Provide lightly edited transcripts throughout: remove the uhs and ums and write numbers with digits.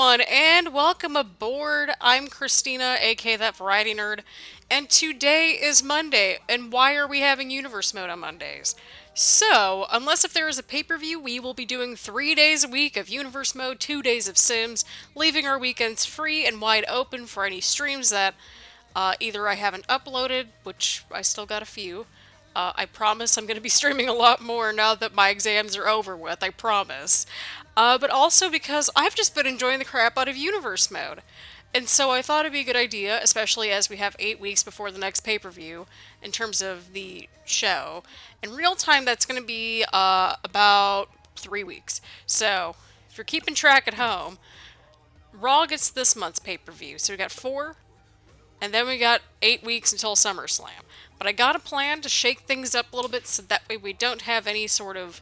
everyone, and welcome aboard. I'm Christina, aka ThatVarietyNerd, and today is Monday. And why are we having Universe Mode on Mondays? So, unless if there is a pay-per-view, we will be doing 3 days a week of Universe Mode, 2 days of Sims, leaving our weekends free and wide open for any streams that either I haven't uploaded, which I still got a few. I promise I'm going to be streaming a lot more now that my exams are over with, I promise. But also because I've just been enjoying the crap out of Universe Mode. And so I thought it'd be a good idea, especially as we have 8 weeks before the next pay-per-view, in terms of the show. In real time, that's going to be about 3 weeks. So, if you're keeping track at home, Raw gets this month's pay-per-view. So we got 4, and then we got 8 weeks until SummerSlam. But I got a plan to shake things up a little bit so that way we don't have any sort of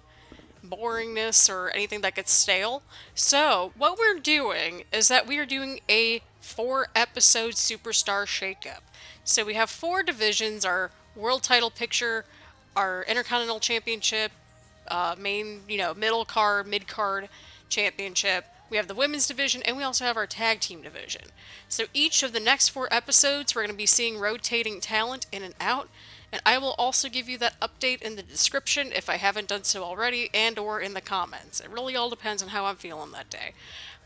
boringness or anything that gets stale. So, what we're doing is that we are doing a 4-episode Superstar Shakeup. So we have 4 divisions: our world title picture, our Intercontinental Championship, main, middle card, mid card championship. We have the women's division, and we also have our tag team division. So each of the next 4 episodes, we're going to be seeing rotating talent in and out. And I will also give you that update in the description if I haven't done so already, and or in the comments. It really all depends on how I'm feeling that day.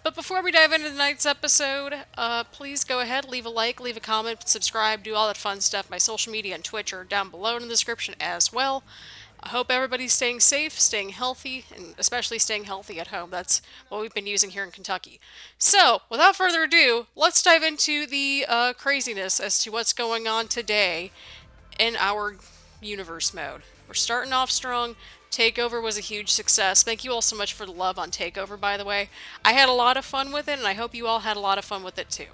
But before we dive into tonight's episode, please go ahead, leave a like, leave a comment, subscribe, do all that fun stuff. My social media and Twitch are down below in the description as well. I hope everybody's staying safe, staying healthy, and especially staying healthy at home. That's what we've been using here in Kentucky. So, without further ado, let's dive into the craziness as to what's going on today in our Universe Mode. We're starting off strong. Takeover was a huge success. Thank you all so much for the love on Takeover, by the way. I had a lot of fun with it, and I hope you all had a lot of fun with it too.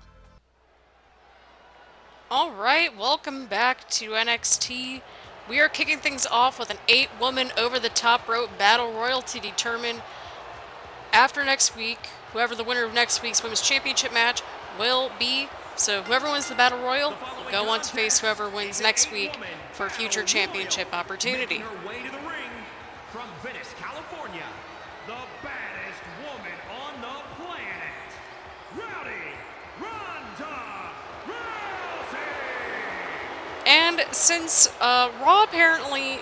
Alright, welcome back to NXT. We are kicking things off with an 8-woman over-the-top rope battle royal to determine, after next week, whoever the winner of next week's Women's Championship match will be. So whoever wins the battle royal will go on to face whoever wins next week for a future championship opportunity. From Venice, California, the baddest woman on the planet, Rowdy Ronda Rousey! And since Raw apparently,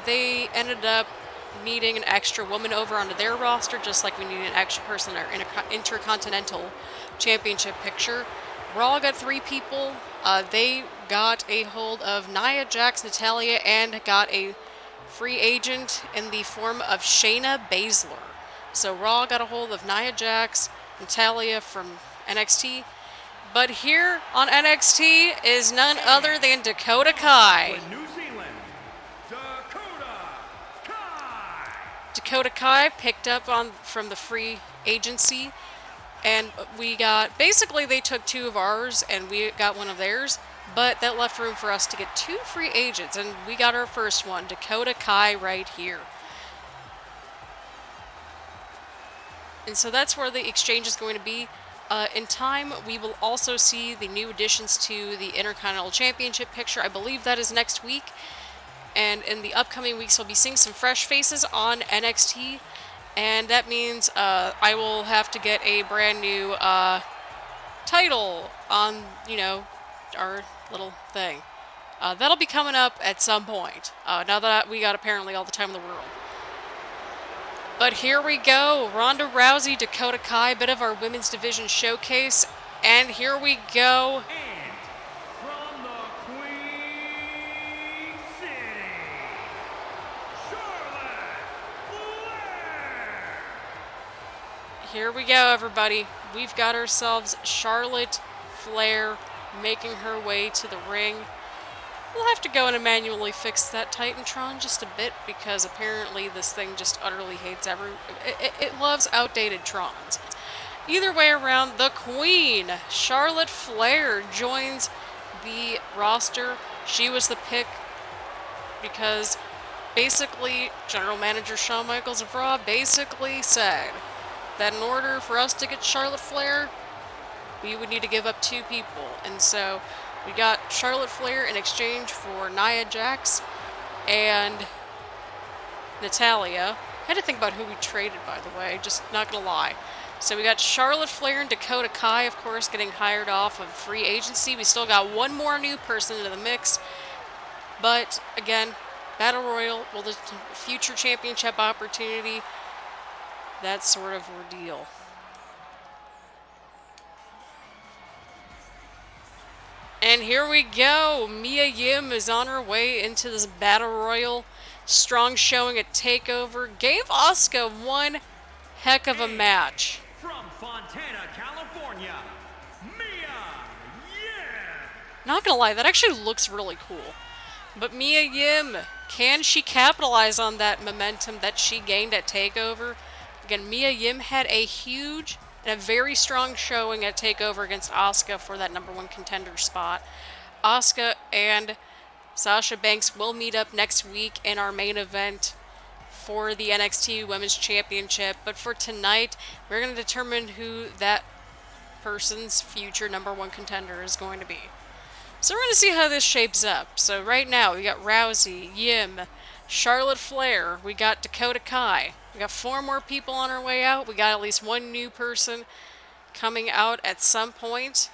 they ended up needing an extra woman over onto their roster, just like we need an extra person in our Intercontinental Championship picture, Raw got 3 people. They got a hold of Nia Jax Natalya and got a free agent in the form of Shayna Baszler. So Raw got a hold of Nia Jax Natalya from NXT. But here on NXT is none other than Dakota Kai. New Zealand, Dakota Kai. Dakota Kai picked up from the free agency. And we got, basically they took 2 of ours and we got 1 of theirs, but that left room for us to get 2 free agents, and we got our first one, Dakota Kai, right here. And so that's where the exchange is going to be. In time, we will also see the new additions to the Intercontinental Championship picture. I believe that is next week. And in the upcoming weeks, we'll be seeing some fresh faces on NXT. And that means I will have to get a brand new title on, our little thing. That'll be coming up at some point, now that we got apparently all the time in the world. But here we go. Ronda Rousey, Dakota Kai, bit of our women's division showcase. And here we go. And from the Queen City, Charlotte Flair. Here we go, everybody. We've got ourselves Charlotte Flair making her way to the ring. We'll have to go in and manually fix that Titantron just a bit, because apparently this thing just utterly hates it loves outdated Trons. Either way around, the Queen, Charlotte Flair, joins the roster. She was the pick because basically General Manager Shawn Michaels of Raw basically said that in order for us to get Charlotte Flair, we would need to give up 2 people. And so we got Charlotte Flair in exchange for Nia Jax and Natalya. I had to think about who we traded, by the way, just not gonna lie. So we got Charlotte Flair and Dakota Kai, of course, getting hired off of free agency. We still got one more new person into the mix. But, again, Battle Royal, well, the future championship opportunity, that sort of ordeal. And here we go. Mia Yim is on her way into this Battle Royal. Strong showing at TakeOver. Gave Asuka one heck of a match. From Fontana, California, Mia Yim. Not gonna lie, that actually looks really cool. But Mia Yim, can she capitalize on that momentum that she gained at TakeOver? Again, Mia Yim had a huge and a very strong showing at TakeOver against Asuka for that #1 contender spot. Asuka and Sasha Banks will meet up next week in our main event for the NXT Women's Championship. But for tonight, we're going to determine who that person's future #1 contender is going to be. So we're going to see how this shapes up. So right now, we got Rousey, Yim, Charlotte Flair, we got Dakota Kai. We got 4 more people on our way out. We got at least one new person coming out at some point.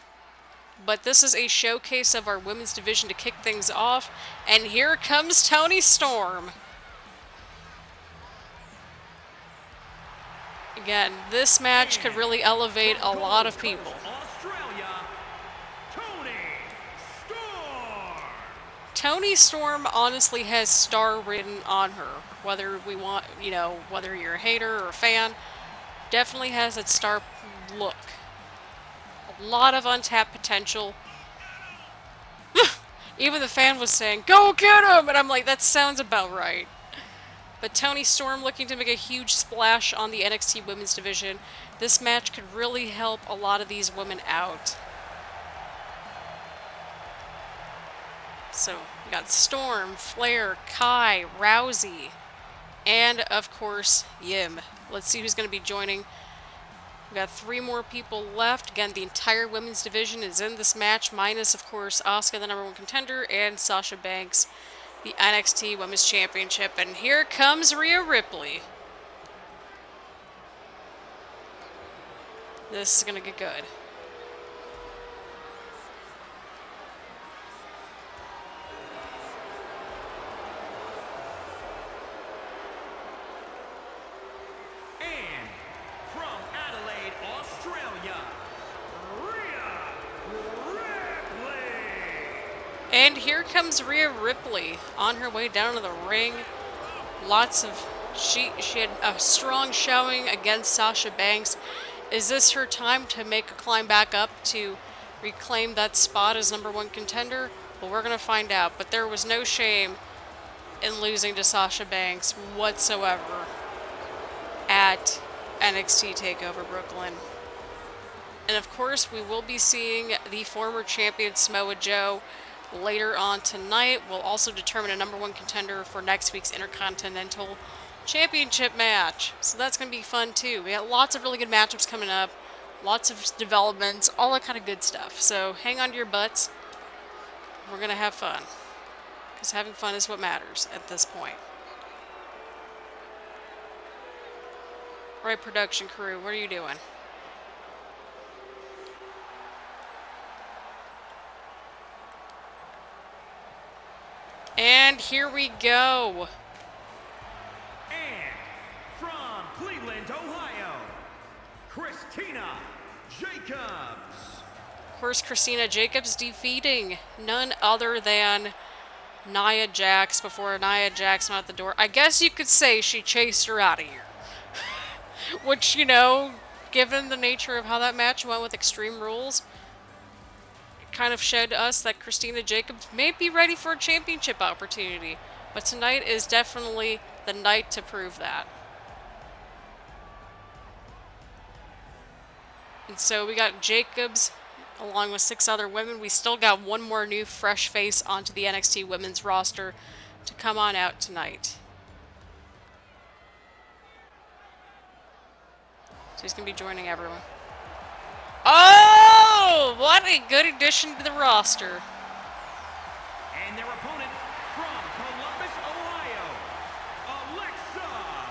But this is a showcase of our women's division to kick things off. And here comes Toni Storm. Again, this match could really elevate a lot of people. Australia, Toni Storm. Toni Storm honestly has star written on her. Whether we want, whether you're a hater or a fan, definitely has that star look. A lot of untapped potential. Even the fan was saying, "Go get him!" And I'm like, that sounds about right. But Toni Storm looking to make a huge splash on the NXT Women's Division. This match could really help a lot of these women out. So, we got Storm, Flair, Kai, Rousey, and, of course, Yim. Let's see who's going to be joining. We got 3 more people left. Again, the entire women's division is in this match, minus, of course, Asuka, the #1 contender, and Sasha Banks, the NXT Women's Championship. And here comes Rhea Ripley. This is going to get good. And from Adelaide, Australia, Rhea Ripley. And here comes Rhea Ripley on her way down to the ring. She had a strong showing against Sasha Banks. Is this her time to make a climb back up to reclaim that spot as #1 contender? Well, we're going to find out. But there was no shame in losing to Sasha Banks whatsoever at NXT TakeOver Brooklyn. And of course, we will be seeing the former champion Samoa Joe later on tonight. We'll also determine a #1 contender for next week's Intercontinental Championship match. So that's going to be fun too. We got lots of really good matchups coming up, lots of developments, all that kind of good stuff. So hang on to your butts. We're going to have fun. Because having fun is what matters at this point. Right, production crew, what are you doing? And here we go. And from Cleveland, Ohio, Christina Jacobs. Of course, Christina Jacobs defeating none other than Nia Jax before Nia Jax went out the door. I guess you could say she chased her out of here. Which, given the nature of how that match went with Extreme Rules, it kind of showed us that Christina Jacobs may be ready for a championship opportunity. But tonight is definitely the night to prove that. And so we got Jacobs along with 6 other women. We still got one more new fresh face onto the NXT women's roster to come on out tonight. So he's going to be joining everyone. Oh! What a good addition to the roster. And their opponent from Columbus, Ohio, Alexa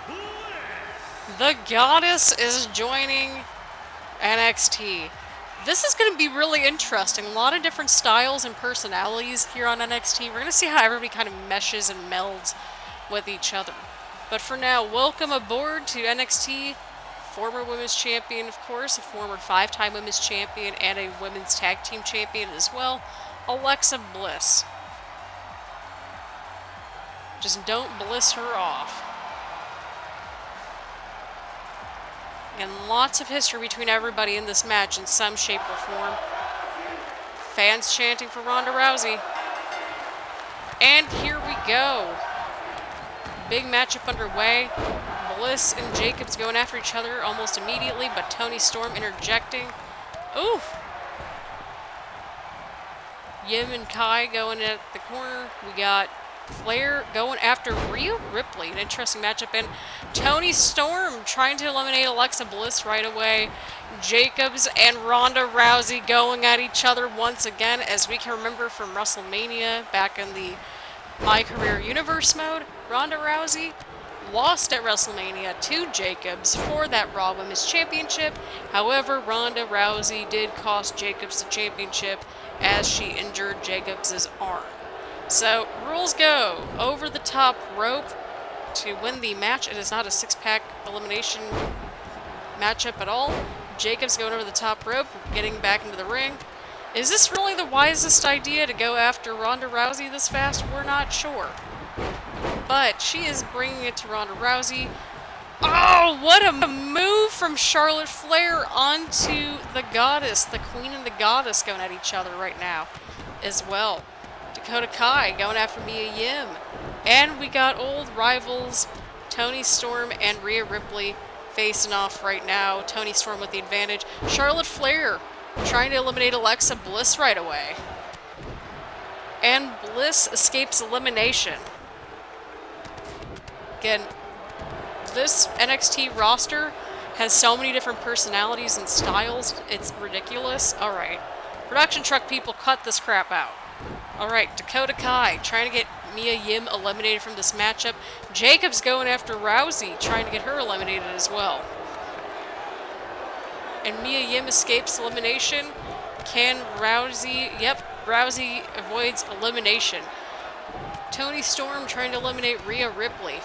Bliss. The Goddess is joining NXT. This is going to be really interesting. A lot of different styles and personalities here on NXT. We're going to see how everybody kind of meshes and melds with each other. But for now, welcome aboard to NXT. Former women's champion, of course, a former 5-time women's champion, and a women's tag team champion as well, Alexa Bliss. Just don't bliss her off. And lots of history between everybody in this match in some shape or form. Fans chanting for Ronda Rousey. And here we go. Big matchup underway. Bliss and Jacobs going after each other almost immediately, but Toni Storm interjecting. Ooh! Yim and Kai going at the corner. We got Flair going after Rhea Ripley. An interesting matchup. And Toni Storm trying to eliminate Alexa Bliss right away. Jacobs and Ronda Rousey going at each other once again, as we can remember from WrestleMania back in the My Career Universe mode. Ronda Rousey lost at WrestleMania to Jacobs for that Raw Women's Championship. However, Ronda Rousey did cost Jacobs the championship as she injured Jacobs' arm. So, rules go. Over the top rope to win the match. It is not a 6-pack elimination matchup at all. Jacobs going over the top rope, getting back into the ring. Is this really the wisest idea to go after Ronda Rousey this fast? We're not sure. But she is bringing it to Ronda Rousey. Oh, what a move from Charlotte Flair onto the Goddess. The Queen and the Goddess going at each other right now as well. Dakota Kai going after Mia Yim. And we got old rivals Toni Storm and Rhea Ripley facing off right now. Toni Storm with the advantage. Charlotte Flair trying to eliminate Alexa Bliss right away. And Bliss escapes elimination. Again, this NXT roster has so many different personalities and styles. It's ridiculous. Alright. Production truck people, cut this crap out. Alright, Dakota Kai trying to get Mia Yim eliminated from this matchup. Jacobs going after Rousey, trying to get her eliminated as well. And Mia Yim escapes elimination. Can Rousey... Yep, Rousey avoids elimination. Toni Storm trying to eliminate Rhea Ripley.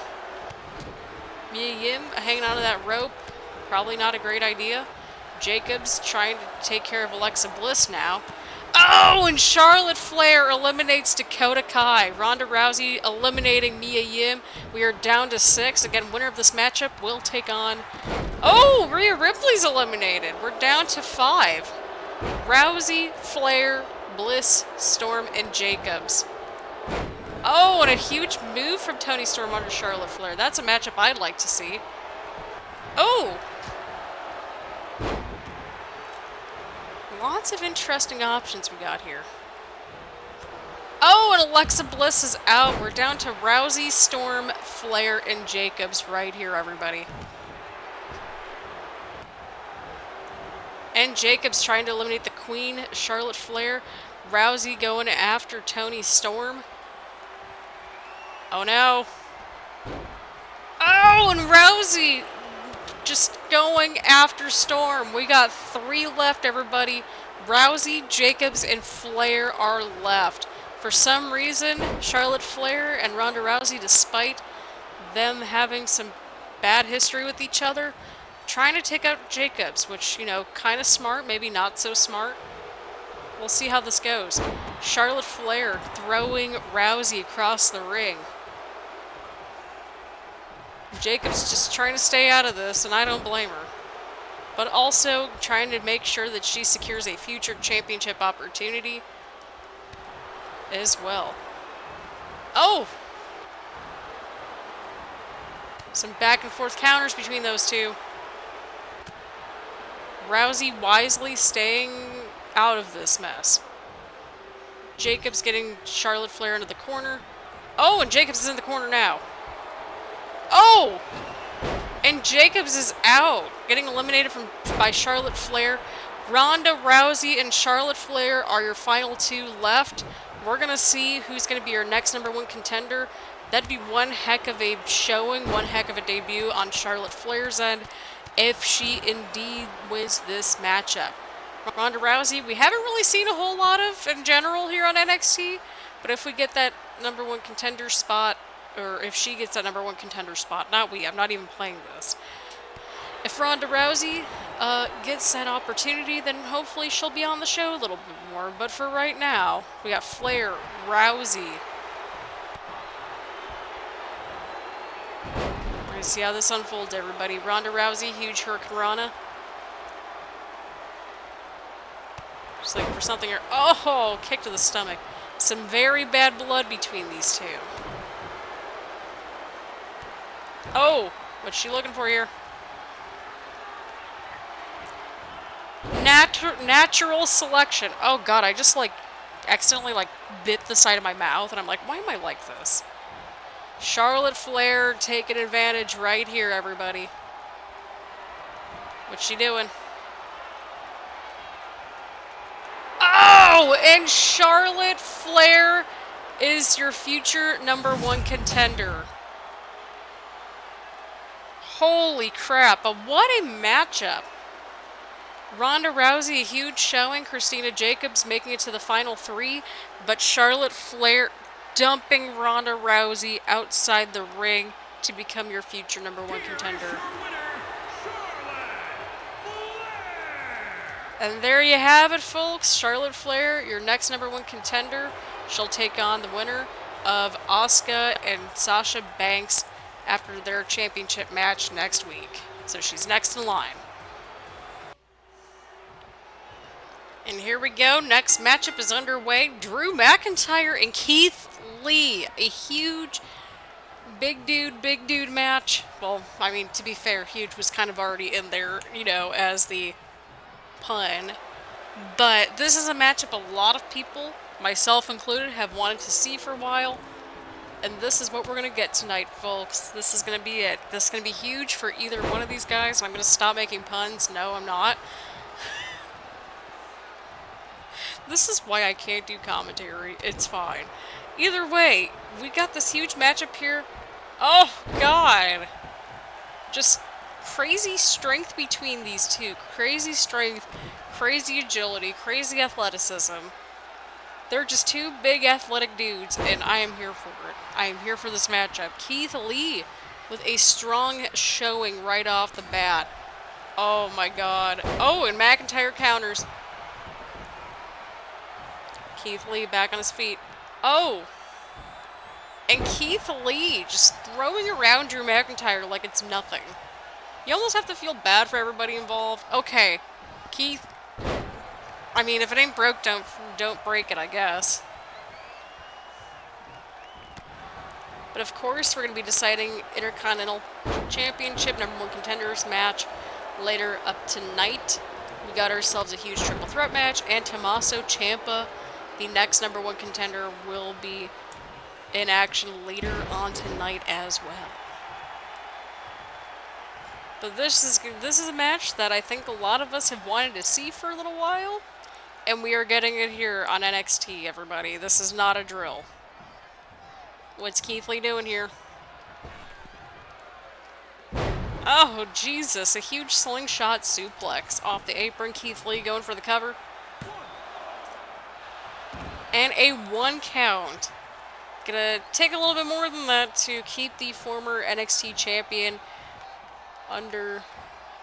Mia Yim hanging onto that rope. Probably not a great idea. Jacobs trying to take care of Alexa Bliss now. Oh, and Charlotte Flair eliminates Dakota Kai. Ronda Rousey eliminating Mia Yim. We are down to 6. Again, winner of this matchup will take on... Oh, Rhea Ripley's eliminated. We're down to 5. Rousey, Flair, Bliss, Storm, and Jacobs. Oh, and a huge move from Toni Storm under Charlotte Flair. That's a matchup I'd like to see. Oh! Lots of interesting options we got here. Oh, and Alexa Bliss is out. We're down to Rousey, Storm, Flair, and Jacobs right here, everybody. And Jacobs trying to eliminate the Queen, Charlotte Flair. Rousey going after Toni Storm. Oh no. Oh, and Rousey just going after Storm. We got 3 left, everybody. Rousey, Jacobs, and Flair are left. For some reason, Charlotte Flair and Ronda Rousey, despite them having some bad history with each other, trying to take out Jacobs, which, you know, kind of smart, maybe not so smart. We'll see how this goes. Charlotte Flair throwing Rousey across the ring. Jacobs just trying to stay out of this, and I don't blame her. But also trying to make sure that she secures a future championship opportunity as well. Oh! Some back and forth counters between those two. Rousey wisely staying out of this mess. Jacobs getting Charlotte Flair into the corner. Oh, and Jacobs is in the corner now. Oh! And Jacobs is out, getting eliminated by Charlotte Flair. Ronda Rousey and Charlotte Flair are your final 2 left. We're going to see who's going to be your next #1 contender. That'd be one heck of a showing, one heck of a debut on Charlotte Flair's end. if she indeed wins this matchup. Ronda Rousey, we haven't really seen a whole lot of in general here on NXT, but if we get that number one contender spot, or if she gets that number one contender spot, not we, I'm not even playing this. If Ronda Rousey gets that opportunity, then hopefully she'll be on the show a little bit more. But for right now, we got Flair, Rousey. We're going to see how this unfolds, everybody. Ronda Rousey, huge Hurricane Rana. Just looking for something here. Oh, kick to the stomach. Some very bad blood between these two. Oh, what's she looking for here? Natural selection. Oh god, I just accidentally bit the side of my mouth and I'm like, why am I like this? Charlotte Flair taking advantage right here, everybody. What's she doing? Oh, and Charlotte Flair is your future number one contender. Holy crap, but what a matchup. Ronda Rousey, a huge showing. Christina Jacobs making it to the final three. But Charlotte Flair dumping Ronda Rousey outside the ring to become your future number one contender. And there you have it, folks. Charlotte Flair, your next number one contender. She'll take on the winner of Asuka and Sasha Banks after their championship match next week. So she's next in line. And here we go. Next matchup is underway. Drew McIntyre and Keith Lee. A huge, big dude match. Well, I mean, to be fair, huge was kind of already in there, you know, as the pun. But this is a matchup a lot of people, myself included, have wanted to see for a while. And this is what we're going to get tonight, folks. This is going to be it. This is going to be huge for either one of these guys. And I'm going to stop making puns. No, I'm not. This is why I can't do commentary. It's fine. Either way, we got this huge matchup here. Oh, God. Just crazy strength between these two. Crazy strength, crazy agility, crazy athleticism. They're just two big athletic dudes, and I am here for it. I am here for this matchup. Keith Lee with a strong showing right off the bat. Oh, my God. Oh, and McIntyre counters. Keith Lee back on his feet. Oh! And Keith Lee just throwing around Drew McIntyre like it's nothing. You almost have to feel bad for everybody involved. Okay, Keith. I mean, if it ain't broke, don't break it, I guess. But of course, we're going to be deciding Intercontinental Championship number one contenders match later up tonight. We got ourselves a huge triple threat match, and Tommaso Ciampa, the next number one contender, will be in action later on tonight as well. But this is a match that I think a lot of us have wanted to see for a little while, and we are getting it here on NXT, everybody. This is not a drill. What's Keith Lee doing here? Oh, Jesus, a huge slingshot suplex off the apron. Keith Lee going for the cover. And a 1 count. Gonna take a little bit more than that to keep the former NXT champion under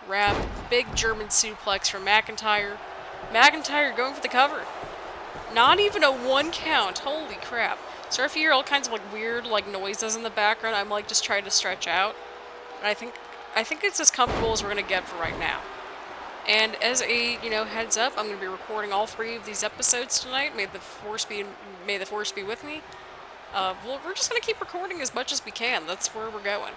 wrap. Big German suplex from McIntyre. McIntyre going for the cover. Not even a 1 count. Holy crap. Sorry if you hear all kinds of weird noises in the background. I'm just trying to stretch out. And I think it's as comfortable as we're gonna get for right now. And as a, heads up, I'm going to be recording all 3 of these episodes tonight. May the force be with me. Well, we're just going to keep recording as much as we can. That's where we're going.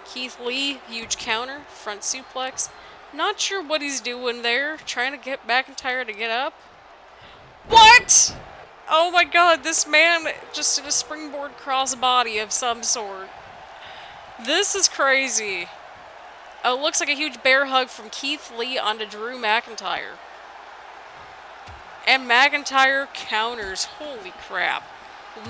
Keith Lee, huge counter, front suplex. Not sure what he's doing there. Trying to get McIntyre to get up. What? Oh my god, this man just did a springboard crossbody of some sort. This is crazy. Oh, it looks like a huge bear hug from Keith Lee onto Drew McIntyre. And McIntyre counters. Holy crap.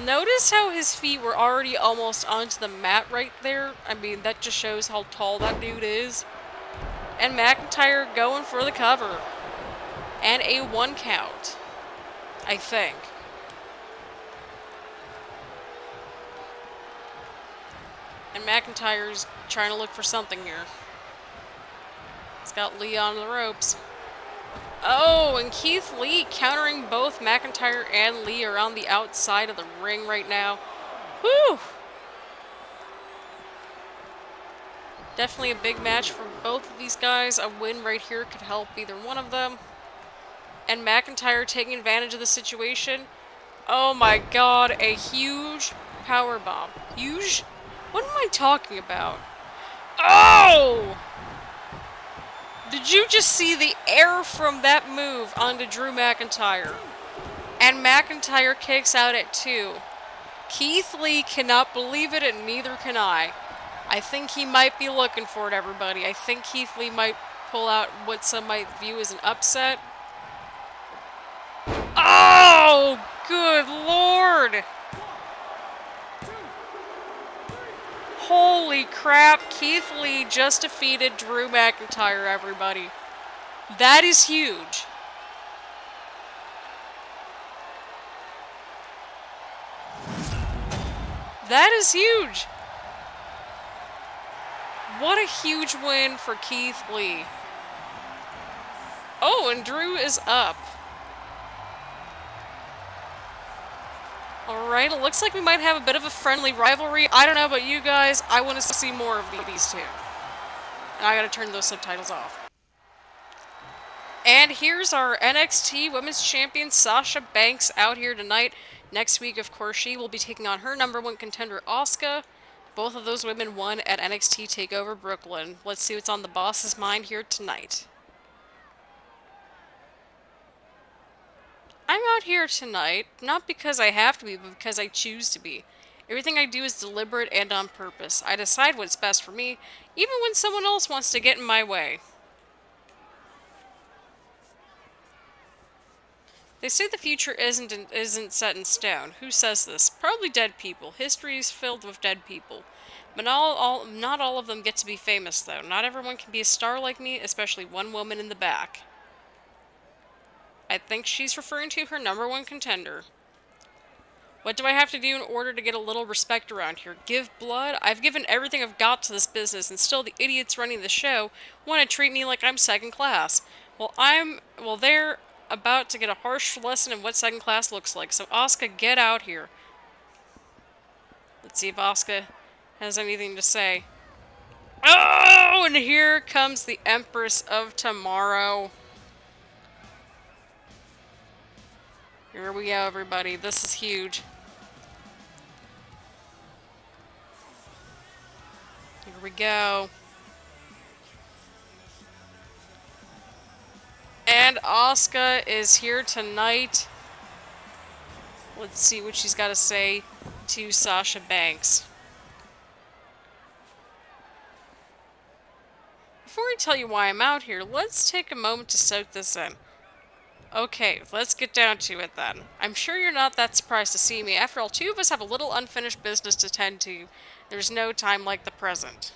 Notice how his feet were already almost onto the mat right there? I mean, that just shows how tall that dude is. And McIntyre going for the cover. And a 1 count. I think. And McIntyre's trying to look for something here. He's got Lee on the ropes. Oh, and Keith Lee countering both McIntyre and Lee are on the outside of the ring right now. Whew! Definitely a big match for both of these guys. A win right here could help either one of them. And McIntyre taking advantage of the situation. Oh my god, a huge powerbomb. Huge? What am I talking about? Oh! Did you just see the air from that move onto Drew McIntyre? And McIntyre kicks out at 2. Keith Lee cannot believe it, and neither can I. I think he might be looking for it, everybody. I think Keith Lee might pull out what some might view as an upset. Oh, good lord! Holy crap, Keith Lee just defeated Drew McIntyre, everybody. That is huge. That is huge. What a huge win for Keith Lee. Oh, and Drew is up. Alright, it looks like we might have a bit of a friendly rivalry. I don't know about you guys, I want to see more of these two. And I gotta turn those subtitles off. And here's our NXT Women's Champion Sasha Banks out here tonight. Next week, of course, she will be taking on her #1 contender, Asuka. Both of those women won at NXT TakeOver Brooklyn. Let's see what's on the boss's mind here tonight. I'm out here tonight, not because I have to be, but because I choose to be. Everything I do is deliberate and on purpose. I decide what's best for me, even when someone else wants to get in my way. They say the future isn't set in stone. Who says this? Probably dead people. History is filled with dead people. But not all of them get to be famous, though. Not everyone can be a star like me, especially one woman in the back. I think she's referring to her #1 contender. What do I have to do in order to get a little respect around here? Give blood? I've given everything I've got to this business, and still the idiots running the show want to treat me like I'm second class. Well, they're about to get a harsh lesson in what second class looks like, so Asuka, get out here. Let's see if Asuka has anything to say. Oh, and here comes the Empress of Tomorrow. Here we go, everybody. This is huge. Here we go. And Asuka is here tonight. Let's see what she's got to say to Sasha Banks. Before I tell you why I'm out here, let's take a moment to soak this in. Okay, let's get down to it then. I'm sure you're not that surprised to see me. After all, two of us have a little unfinished business to tend to. There's no time like the present.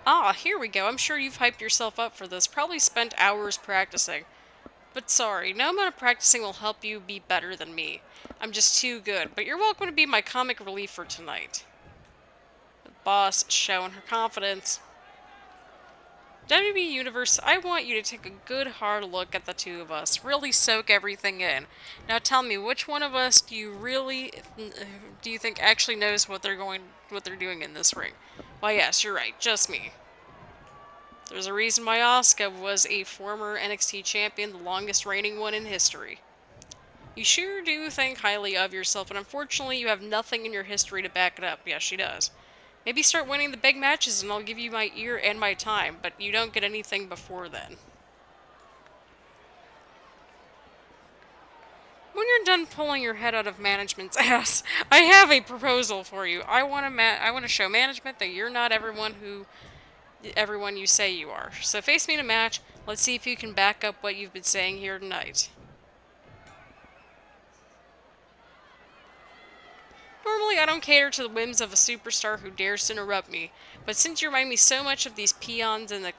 Ah, here we go. I'm sure you've hyped yourself up for this. Probably spent hours practicing. But sorry, no amount of practicing will help you be better than me. I'm just too good, but you're welcome to be my comic relief for tonight. The boss showing her confidence. WWE Universe, I want you to take a good hard look at the two of us. Really soak everything in. Now tell me, which one of us do you think actually knows what they're doing in this ring? Why yes, you're right, just me. There's a reason why Asuka was a former NXT champion, the longest reigning one in history. You sure do think highly of yourself, and unfortunately you have nothing in your history to back it up. Yes, she does. Maybe start winning the big matches and I'll give you my ear and my time, but you don't get anything before then. When you're done pulling your head out of management's ass, I have a proposal for you. I want to show management that you're not everyone you say you are. So face me in a match. Let's see if you can back up what you've been saying here tonight. Normally, I don't cater to the whims of a superstar who dares to interrupt me, but since you remind me so much of these peons in the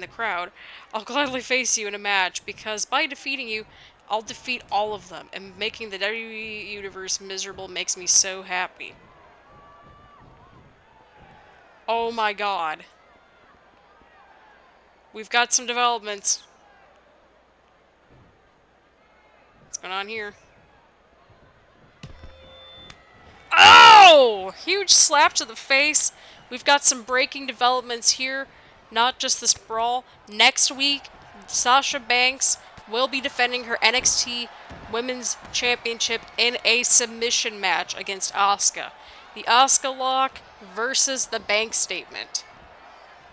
crowd, I'll gladly face you in a match, because by defeating you, I'll defeat all of them, and making the WWE Universe miserable makes me so happy. Oh my god. We've got some developments. What's going on here? Oh! Huge slap to the face. We've got some breaking developments here. Not just this brawl. Next week, Sasha Banks will be defending her NXT Women's Championship in a submission match against Asuka. The Asuka lock versus the Banks statement.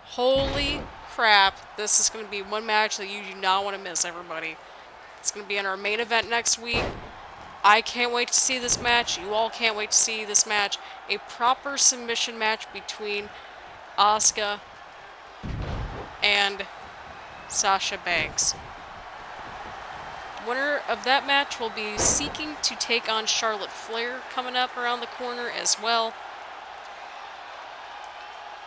Holy crap. This is going to be one match that you do not want to miss, everybody. It's going to be in our main event next week. I can't wait to see this match. You all can't wait to see this match. A proper submission match between Asuka and Sasha Banks. The winner of that match will be seeking to take on Charlotte Flair coming up around the corner as well.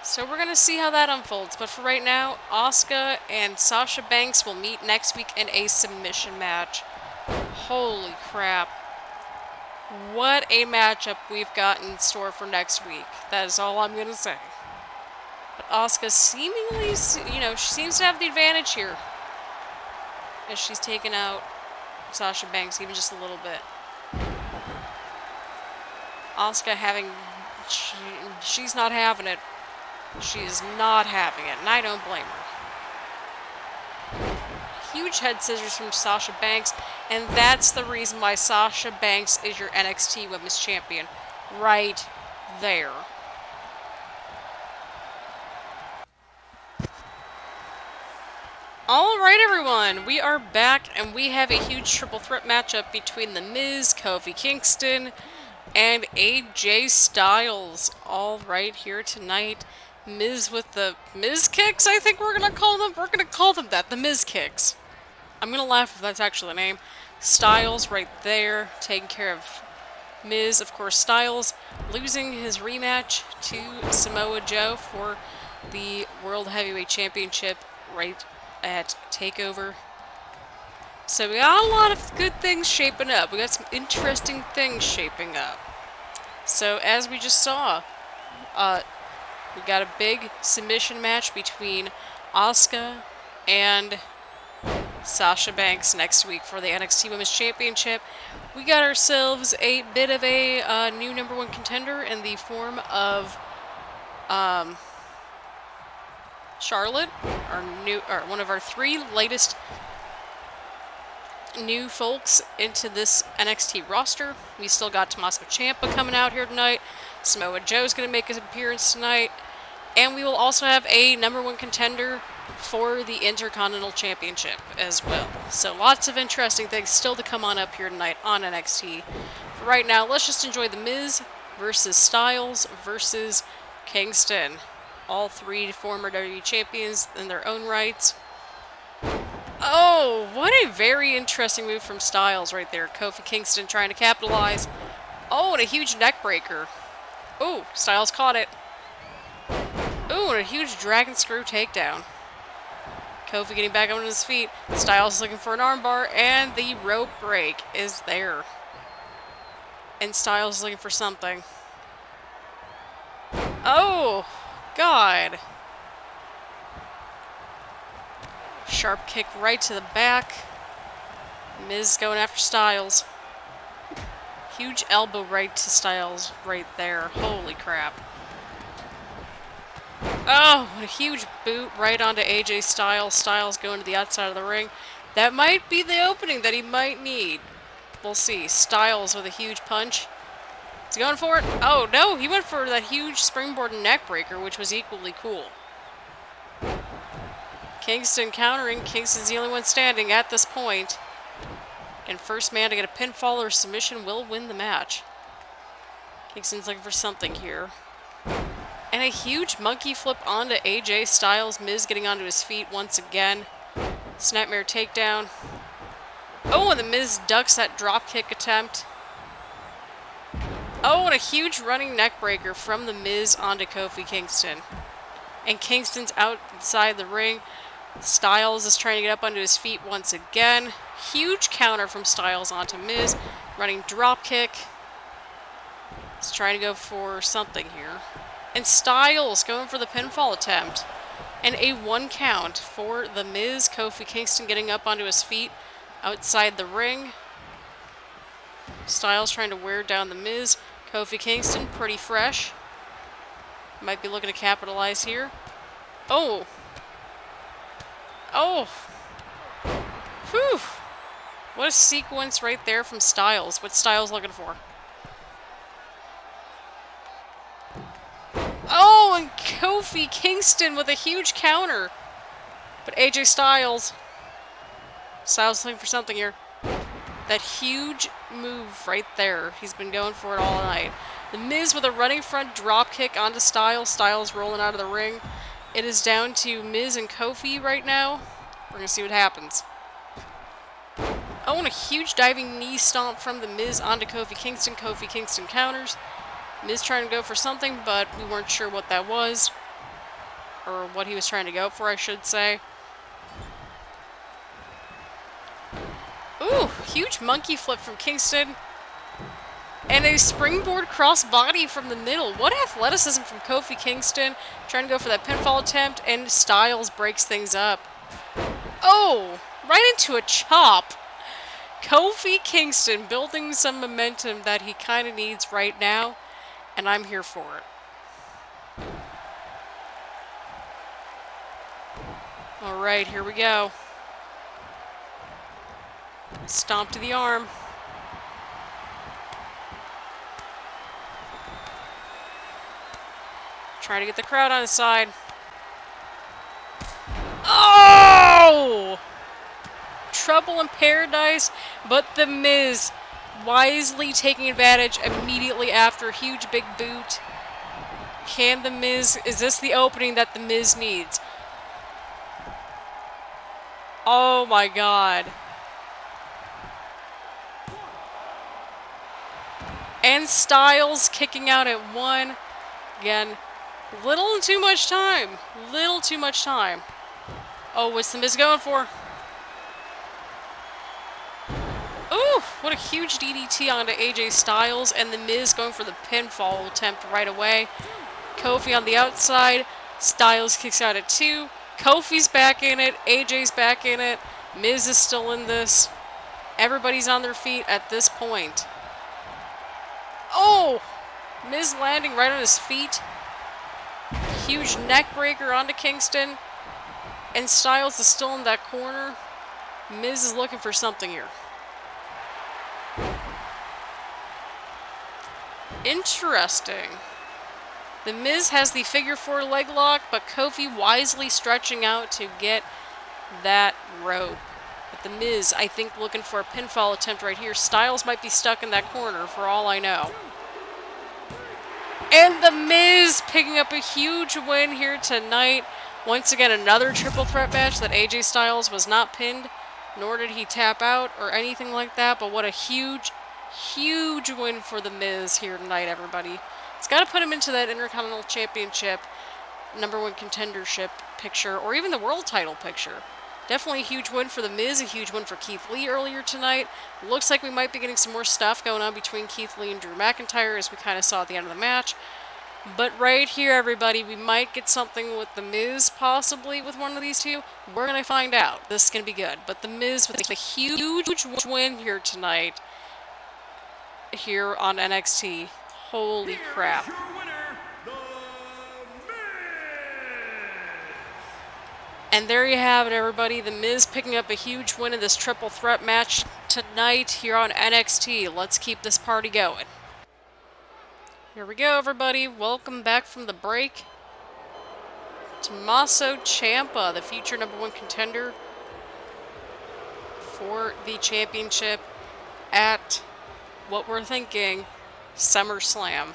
So we're going to see how that unfolds. But for right now, Asuka and Sasha Banks will meet next week in a submission match. Holy crap. What a matchup we've got in store for next week. That is all I'm going to say. But Asuka seemingly, she seems to have the advantage here. As she's taken out Sasha Banks even just a little bit. Asuka she's not having it. She is not having it, and I don't blame her. Huge head scissors from Sasha Banks, and that's the reason why Sasha Banks is your NXT Women's Champion. Right there. Alright everyone, we are back, and we have a huge triple threat matchup between The Miz, Kofi Kingston, and AJ Styles. All right here tonight. Miz with the Miz kicks, I think we're going to call them. We're going to call them that, the Miz kicks. I'm going to laugh if that's actually the name. Styles right there, taking care of Miz. Of course, Styles losing his rematch to Samoa Joe for the World Heavyweight Championship right at TakeOver. So we got a lot of good things shaping up. We got some interesting things shaping up. So as we just saw, we got a big submission match between Asuka and Sasha Banks next week for the NXT Women's Championship. We got ourselves a bit of a new #1 contender in the form of Charlotte, one of our 3 latest new folks into this NXT roster. We still got Tommaso Ciampa coming out here tonight. Samoa Joe's going to make his appearance tonight. And we will also have a #1 contender for the Intercontinental Championship as well. So lots of interesting things still to come on up here tonight on NXT. For right now, let's just enjoy The Miz versus Styles versus Kingston. All 3 former WWE champions in their own rights. Oh, what a very interesting move from Styles right there. Kofi Kingston trying to capitalize. Oh, and a huge neck breaker. Oh, Styles caught it. Oh, and a huge dragon screw takedown. Kofi getting back on his feet. Styles looking for an armbar, and the rope break is there. And Styles looking for something. Oh, God. Sharp kick right to the back. Miz going after Styles. Huge elbow right to Styles right there. Holy crap. Oh, a huge boot right onto AJ Styles. Styles going to the outside of the ring. That might be the opening that he might need. We'll see. Styles with a huge punch. Is he going for it? Oh, no. He went for that huge springboard neck breaker, which was equally cool. Kingston countering. Kingston's the only one standing at this point. And first man to get a pinfall or submission will win the match. Kingston's looking for something here. And a huge monkey flip onto AJ Styles. Miz getting onto his feet once again. Snapmare takedown. Oh, and the Miz ducks that drop kick attempt. Oh, and a huge running neck breaker from The Miz onto Kofi Kingston. And Kingston's outside the ring. Styles is trying to get up onto his feet once again. Huge counter from Styles onto Miz. Running drop kick. He's trying to go for something here. And Styles going for the pinfall attempt. And a 1 count for The Miz. Kofi Kingston getting up onto his feet outside the ring. Styles trying to wear down The Miz. Kofi Kingston pretty fresh. Might be looking to capitalize here. Oh. Oh. Whew. What a sequence right there from Styles. What's Styles looking for? Oh, and Kofi Kingston with a huge counter. But AJ Styles looking for something here. That huge move right there. He's been going for it all night. The Miz with a running front drop kick onto Styles. Styles rolling out of the ring. It is down to Miz and Kofi right now. We're going to see what happens. Oh, and a huge diving knee stomp from The Miz onto Kofi Kingston. Kofi Kingston counters. Miz trying to go for something, but we weren't sure what that was. Or what he was trying to go for, I should say. Ooh, huge monkey flip from Kingston. And a springboard crossbody from the middle. What athleticism from Kofi Kingston. Trying to go for that pinfall attempt, and Styles breaks things up. Oh, right into a chop. Kofi Kingston building some momentum that he kind of needs right now, and I'm here for it. All right, here we go. Stomp to the arm. Trying to get the crowd on his side. Oh! Trouble in paradise, but The Miz wisely taking advantage immediately after. Huge big boot. Can The Miz, is this the opening that The Miz needs? Oh my god. And Styles kicking out at 1. Again, little too much time. Little too much time. Oh, what's The Miz going for? Ooh, what a huge DDT onto AJ Styles, and The Miz going for the pinfall attempt right away. Kofi on the outside. Styles kicks out at 2. Kofi's back in it. AJ's back in it. Miz is still in this. Everybody's on their feet at this point. Oh! Miz landing right on his feet. Huge neck breaker onto Kingston. And Styles is still in that corner. Miz is looking for something here. Interesting. The Miz has the figure 4 leg lock, but Kofi wisely stretching out to get that rope. But The Miz, I think, looking for a pinfall attempt right here. Styles might be stuck in that corner for all I know. And The Miz picking up a huge win here tonight. Once again, another triple threat match that AJ Styles was not pinned, nor did he tap out or anything like that. But what a huge, huge win for The Miz here tonight, everybody. It's got to put him into that Intercontinental Championship, #1 contendership picture, or even the world title picture. Definitely a huge win for The Miz, a huge win for Keith Lee earlier tonight. Looks like we might be getting some more stuff going on between Keith Lee and Drew McIntyre, as we kind of saw at the end of the match. But right here, everybody, we might get something with The Miz, possibly, with one of these two. We're going to find out. This is going to be good. But The Miz with a huge win here tonight, here on NXT. Holy crap. Your winner, The Miz. And there you have it, everybody. The Miz picking up a huge win in this triple threat match tonight here on NXT. Let's keep this party going. Here we go, everybody. Welcome back from the break. Tommaso Ciampa, the future #1 contender for the championship at, what we're thinking, SummerSlam.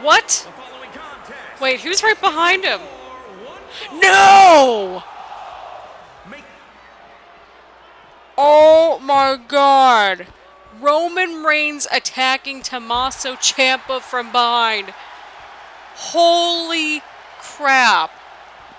What? The following contest. Wait, who's right behind him? For one No! Make Oh my god. Roman Reigns attacking Tommaso Ciampa from behind. Holy crap.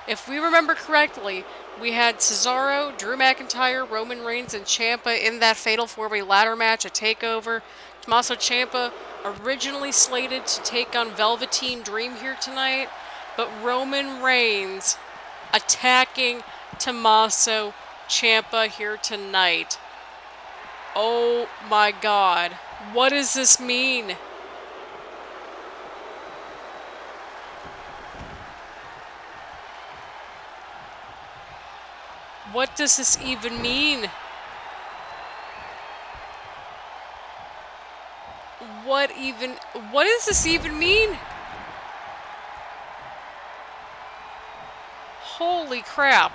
If we remember correctly, we had Cesaro, Drew McIntyre, Roman Reigns, and Ciampa in that fatal 4-way ladder match at TakeOver. Tommaso Ciampa originally slated to take on Velveteen Dream here tonight, but Roman Reigns attacking Tommaso Ciampa here tonight. Oh my god. What does this mean? What does this even mean? What does this even mean? Holy crap.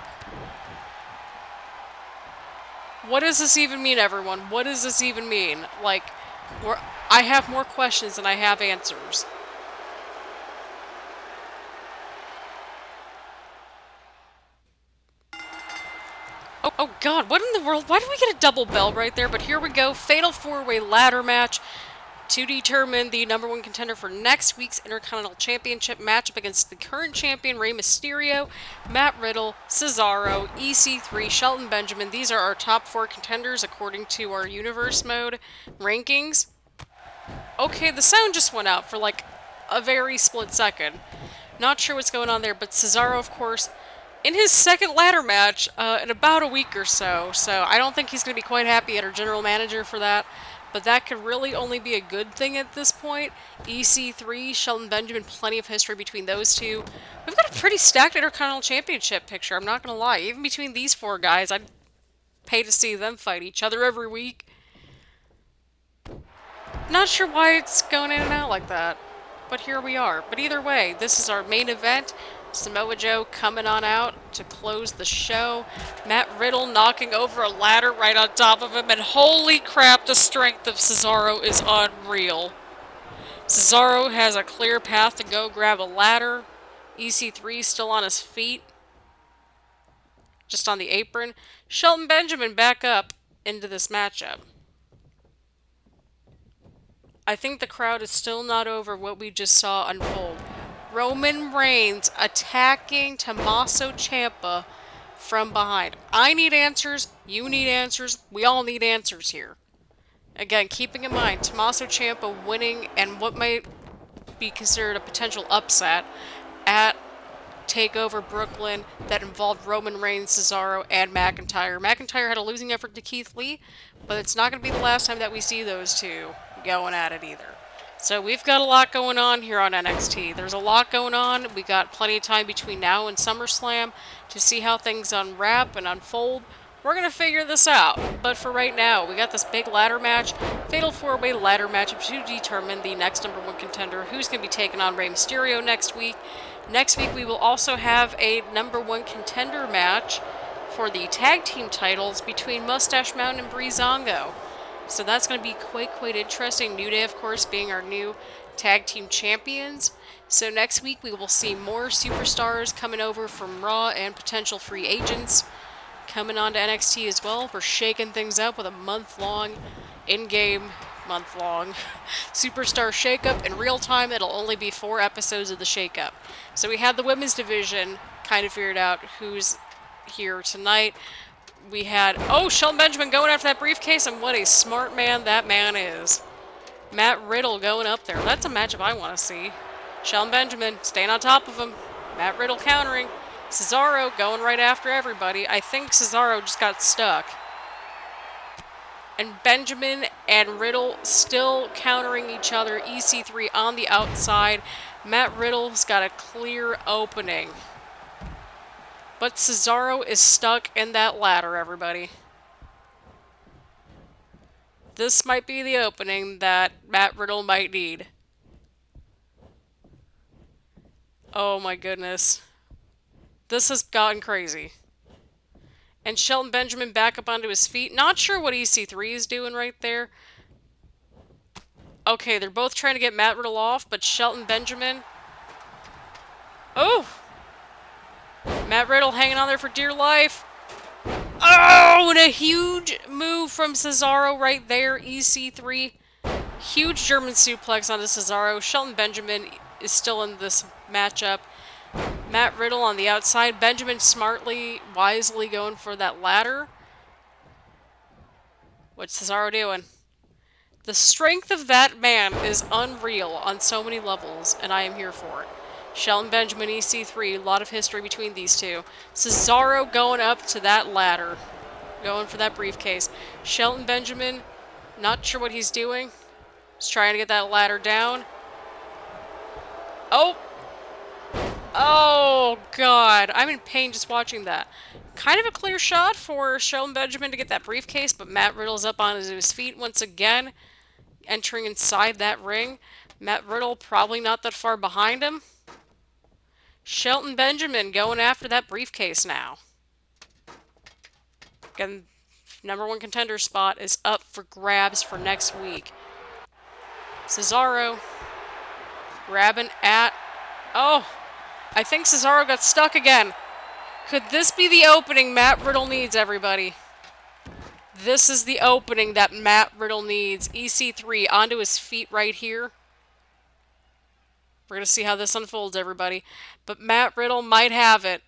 What does this even mean, everyone? What does this even mean? Like, I have more questions than I have answers. Oh god, what in the world? Why did we get a double bell right there? But here we go. Fatal 4-way ladder match to determine the #1 contender for next week's Intercontinental Championship matchup against the current champion Rey Mysterio, Matt Riddle, Cesaro, EC3, Shelton Benjamin. These are our top 4 contenders according to our Universe Mode rankings. Okay, the sound just went out for like a very split second. Not sure what's going on there, but Cesaro, of course, in his second ladder match in about a week or so. So I don't think he's going to be quite happy at our general manager for that. But that could really only be a good thing at this point. EC3, Shelton Benjamin, plenty of history between those two. We've got a pretty stacked Intercontinental Championship picture, I'm not going to lie. Even between these 4 guys, I'd pay to see them fight each other every week. Not sure why it's going in and out like that. But here we are. But either way, this is our main event. Samoa Joe coming on out to close the show. Matt Riddle knocking over a ladder right on top of him. And holy crap, the strength of Cesaro is unreal. Cesaro has a clear path to go grab a ladder. EC3 still on his feet. Just on the apron. Shelton Benjamin back up into this matchup. I think the crowd is still not over what we just saw unfold. Roman Reigns attacking Tommaso Ciampa from behind. I need answers. You need answers. We all need answers here. Again, keeping in mind, Tommaso Ciampa winning and what might be considered a potential upset at TakeOver Brooklyn that involved Roman Reigns, Cesaro, and McIntyre. McIntyre had a losing effort to Keith Lee, but it's not going to be the last time that we see those two going at it either. So we've got a lot going on here on NXT. There's a lot going on. We got plenty of time between now and SummerSlam to see how things unwrap and unfold. We're going to figure this out. But for right now, we got this big ladder match, fatal 4-way ladder match to determine the next #1 contender who's going to be taking on Rey Mysterio next week. Next week, we will also have a #1 contender match for the tag team titles between Mustache Mountain and Breezango. So that's going to be quite interesting. New Day, of course, being our new tag team champions. So next week we will see more superstars coming over from Raw and potential free agents coming on to NXT as well. We're shaking things up with a month-long, month-long Superstar Shakeup. In real time, it'll only be 4 episodes of the Shakeup. So we had the women's division kind of figured out who's here tonight. We had, Shelton Benjamin going after that briefcase, and what a smart man that man is. Matt Riddle going up there. That's a matchup I want to see. Shelton Benjamin staying on top of him. Matt Riddle countering. Cesaro going right after everybody. I think Cesaro just got stuck. And Benjamin and Riddle still countering each other. EC3 on the outside. Matt Riddle's got a clear opening. But Cesaro is stuck in that ladder, everybody. This might be the opening that Matt Riddle might need. Oh my goodness. This has gotten crazy. And Shelton Benjamin back up onto his feet. Not sure what EC3 is doing right there. Okay, they're both trying to get Matt Riddle off, but Shelton Benjamin... Oh! Matt Riddle hanging on there for dear life. Oh, and a huge move from Cesaro right there. EC3. Huge German suplex onto Cesaro. Shelton Benjamin is still in this matchup. Matt Riddle on the outside. Benjamin smartly, wisely going for that ladder. What's Cesaro doing? The strength of that man is unreal on so many levels, and I am here for it. Shelton Benjamin, EC3, a lot of history between these two. Cesaro going up to that ladder, going for that briefcase. Shelton Benjamin, not sure what he's doing. He's trying to get that ladder down. Oh! Oh, God. I'm in pain just watching that. Kind of a clear shot for Shelton Benjamin to get that briefcase, but Matt Riddle's up on his feet once again, entering inside that ring. Matt Riddle probably not that far behind him. Shelton Benjamin going after that briefcase now. Again, #1 contender spot is up for grabs for next week. Cesaro grabbing at... Oh, I think Cesaro got stuck again. Could this be the opening Matt Riddle needs, everybody? This is the opening that Matt Riddle needs. EC3 onto his feet right here. We're going to see how this unfolds, everybody. But Matt Riddle might have it.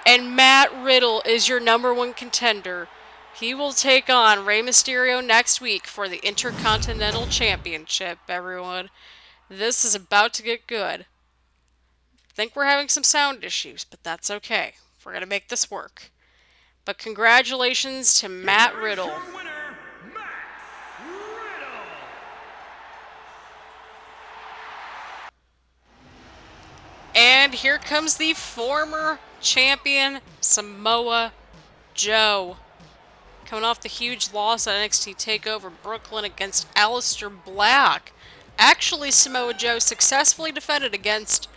And Matt Riddle is your #1 contender. He will take on Rey Mysterio next week for the Intercontinental Championship, everyone. This is about to get good. Think we're having some sound issues, but that's okay. We're going to make this work. But congratulations to Matt Riddle. Your winner, Matt Riddle. And here comes the former champion, Samoa Joe. Coming off the huge loss at NXT TakeOver Brooklyn against Aleister Black. Actually, Samoa Joe successfully defended against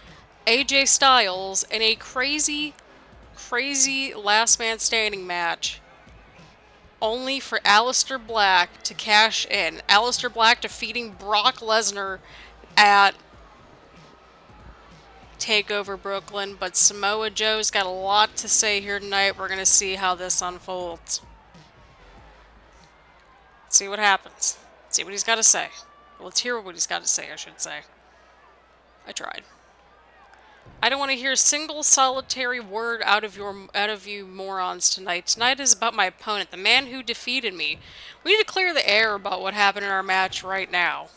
AJ Styles in a crazy last man standing match. Only for Aleister Black to cash in. Aleister Black defeating Brock Lesnar at TakeOver Brooklyn, but Samoa Joe's got a lot to say here tonight. We're going to see how this unfolds. See what happens. See what he's got to say. Well, let's hear what he's got to say, I should say. I tried. I don't want to hear a single solitary word out of you morons tonight. Tonight is about my opponent, the man who defeated me. We need to clear the air about what happened in our match right now.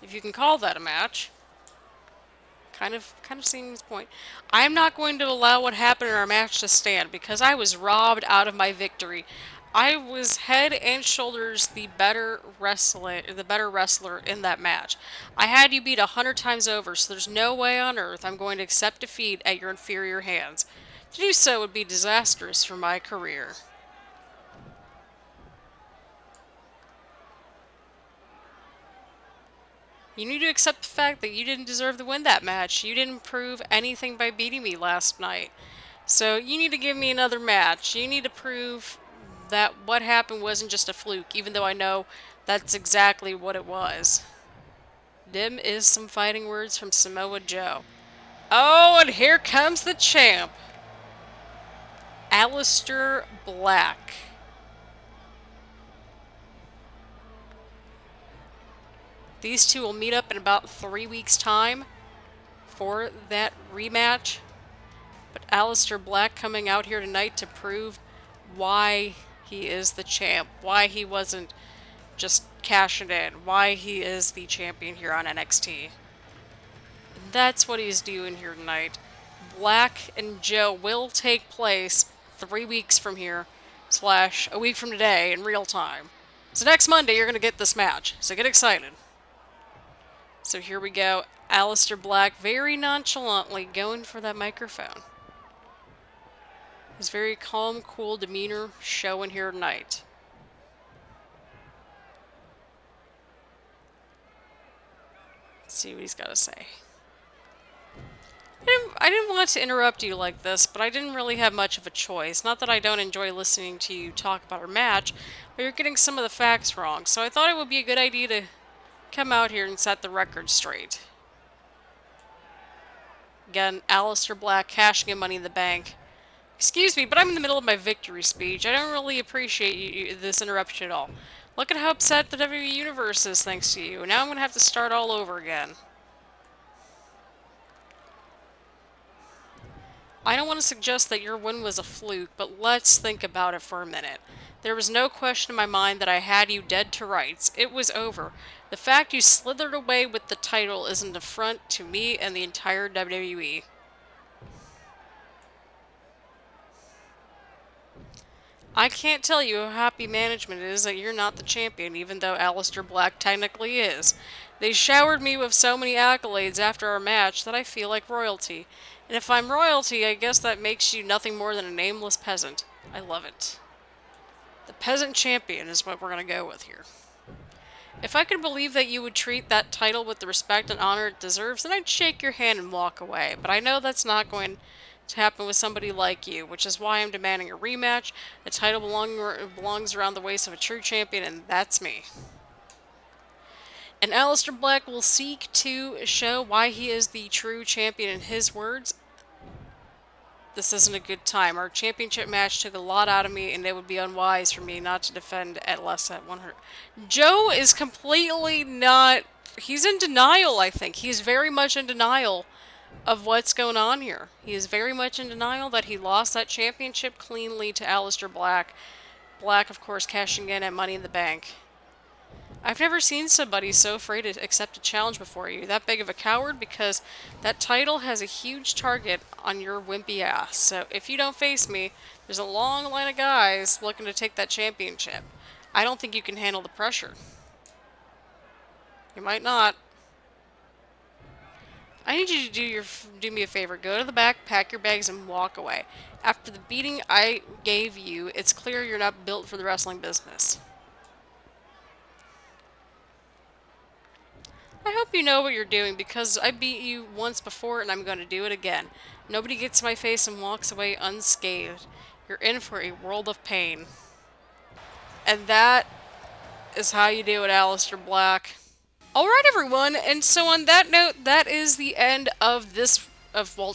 If you can call that a match. Kind of seeing his point. I'm not going to allow what happened in our match to stand because I was robbed out of my victory. I was head and shoulders the better wrestler in that match. I had you beat 100 times over, so there's no way on earth I'm going to accept defeat at your inferior hands. To do so would be disastrous for my career. You need to accept the fact that you didn't deserve to win that match. You didn't prove anything by beating me last night. So you need to give me another match. You need to prove that what happened wasn't just a fluke, even though I know that's exactly what it was. Dim is some fighting words from Samoa Joe. Oh, and here comes the champ. Aleister Black. These two will meet up in about 3 weeks' time for that rematch. But Aleister Black coming out here tonight to prove why he is the champ, why he wasn't just cashing in, why he is the champion here on NXT. And that's what he's doing here tonight. Black and Joe will take place 3 weeks from here, / a week from today in real time. So next Monday you're going to get this match, so get excited. So here we go. Aleister Black very nonchalantly going for that microphone. His very calm, cool demeanor showing here tonight. Let's see what he's got to say. I didn't want to interrupt you like this, but I didn't really have much of a choice. Not that I don't enjoy listening to you talk about our match, but you're getting some of the facts wrong. So I thought it would be a good idea to come out here and set the record straight. Again, Aleister Black cashing in Money in the Bank. Excuse me, but I'm in the middle of my victory speech. I don't really appreciate this interruption at all. Look at how upset the WWE Universe is thanks to you. Now I'm going to have to start all over again. I don't want to suggest that your win was a fluke, but let's think about it for a minute. There was no question in my mind that I had you dead to rights. It was over. The fact you slithered away with the title is an affront to me and the entire WWE. I can't tell you how happy management is that you're not the champion, even though Aleister Black technically is. They showered me with so many accolades after our match that I feel like royalty. And if I'm royalty, I guess that makes you nothing more than a nameless peasant. I love it. The peasant champion is what we're going to go with here. If I could believe that you would treat that title with the respect and honor it deserves, then I'd shake your hand and walk away. But I know that's not going to happen with somebody like you, which is why I'm demanding a rematch. The title belongs around the waist of a true champion, and that's me. And Aleister Black will seek to show why he is the true champion in his words. This isn't a good time. Our championship match took a lot out of me, and it would be unwise for me not to defend at less than 100. Joe is completely not... He's in denial, I think. He's very much in denial of what's going on here. He is very much in denial that he lost that championship cleanly to Aleister Black. Black, of course, cashing in at Money in the Bank. I've never seen somebody so afraid to accept a challenge before you. That big of a coward, because that title has a huge target on your wimpy ass. So if you don't face me, there's a long line of guys looking to take that championship. I don't think you can handle the pressure. You might not. I need you to do me a favor. Go to the back, pack your bags, and walk away. After the beating I gave you, it's clear you're not built for the wrestling business. I hope you know what you're doing, because I beat you once before and I'm going to do it again. Nobody gets in my face and walks away unscathed. You're in for a world of pain. And that is how you do it, Aleister Black. Alright everyone, and so on that note, that is the end of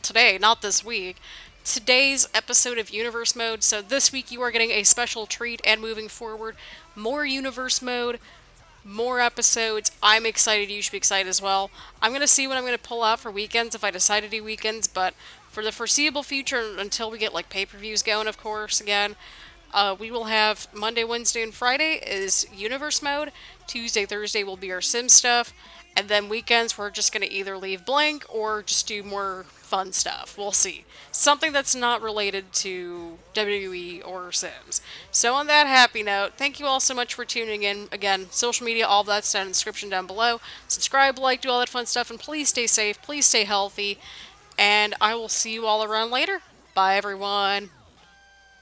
today, not this week. Today's episode of Universe Mode. So this week you are getting a special treat, and moving forward, more Universe Mode, more episodes. I'm excited. You should be excited as well. I'm going to see what I'm going to pull out for weekends if I decide to do weekends, but for the foreseeable future, until we get like pay-per-views going, of course, again, we will have Monday, Wednesday, and Friday is Universe Mode. Tuesday, Thursday will be our Sim stuff. And then weekends, we're just going to either leave blank or just do more fun stuff. We'll see. Something that's not related to WWE or Sims. So on that happy note, thank you all so much for tuning in. Again, social media, all that's down in the description down below. Subscribe, like, do all that fun stuff, and please stay safe, please stay healthy, and I will see you all around later. Bye, everyone.